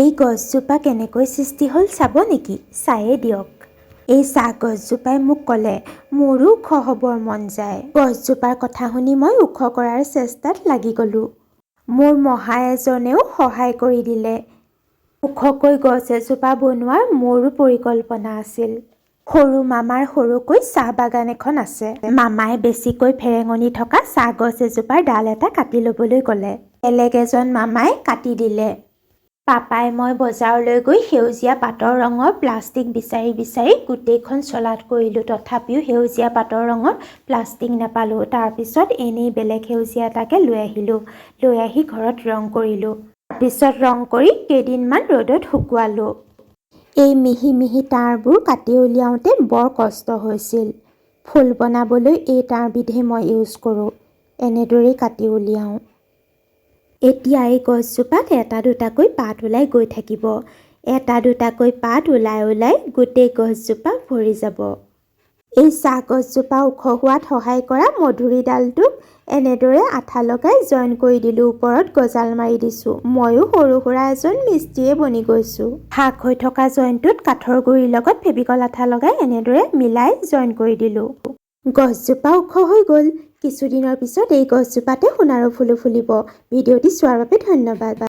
এই গছজোপা কেনেকৈ সৃষ্টি হ'ল চাব নেকি? চায়ে দিয়ক। এই চাহ গছজোপাই মোক ক'লে মোৰো ওখ হ'বৰ মন যায়। গছজোপাৰ কথা শুনি মই ওখ কৰাৰ চেষ্টাত লাগি গ'লোঁ। মোৰ মহা এজনেও সহায় কৰি দিলে। ওখকৈ গছ এজোপা বনোৱাৰ মোৰো পৰিকল্পনা আছিল। সৰু মামাৰ সৰুকৈ চাহ বাগান এখন আছে। মামাই বেছিকৈ ফেৰেঙনি থকা চাহ গছ এজোপাৰ ডাল এটা কাটি ল'বলৈ ক'লে। বেলেগ এজন মামাই কাটি দিলে। পাপাই মই বজাৰলৈ গৈ সেউজীয়া পাতৰ ৰঙৰ প্লাষ্টিক বিচাৰি বিচাৰি গোটেইখন চলাথ কৰিলোঁ। তথাপিও সেউজীয়া পাতৰ ৰঙৰ প্লাষ্টিক নাপালোঁ। তাৰপিছত এনেই বেলেগ সেউজীয়া এটাকে লৈ আহিলোঁ। লৈ আহি ঘৰত ৰং কৰিলোঁ। তাৰপিছত ৰং কৰি কেইদিনমান ৰ'দত শুকুৱালোঁ। এই মিহি মিহি তাঁৰবোৰ কাটি উলিয়াওঁতে বৰ কষ্ট হৈছিল। ফুল বনাবলৈ এই তাঁৰবিধে মই ইউজ কৰোঁ। এনেদৰেই কাটি উলিয়াওঁ। এতিয়া এই গছজোপাত এটা দুটাকৈ পাত ওলাই গৈ থাকিব। এটা দুটাকৈ পাত ওলাই ওলাই গোটেই গছজোপা ভৰি যাব। এই চাহ গছজোপা ওখ হোৱাত সহায় কৰা মধুৰিডালটোক এনেদৰে আঠা লগাই জইন কৰি দিলোঁ। ওপৰত গজাল মাৰি দিছোঁ। ময়ো সৰু সুৰা এজন মিস্ত্ৰীয়ে বনি গৈছোঁ। ফাঁক হৈ থকা জইনটোত কাঠৰ গুৰিৰ লগত ফেভিকল আঠা লগাই এনেদৰে মিলাই জইন কৰি দিলোঁ। গছজোপা ওখ হৈ গ'ল। কিছুদিনৰ পিছত এই গছজোপাতে সোণাৰু ফুলো ফুলিব। ভিডিঅ'টি চোৱাৰ বাবে ধন্যবাদ।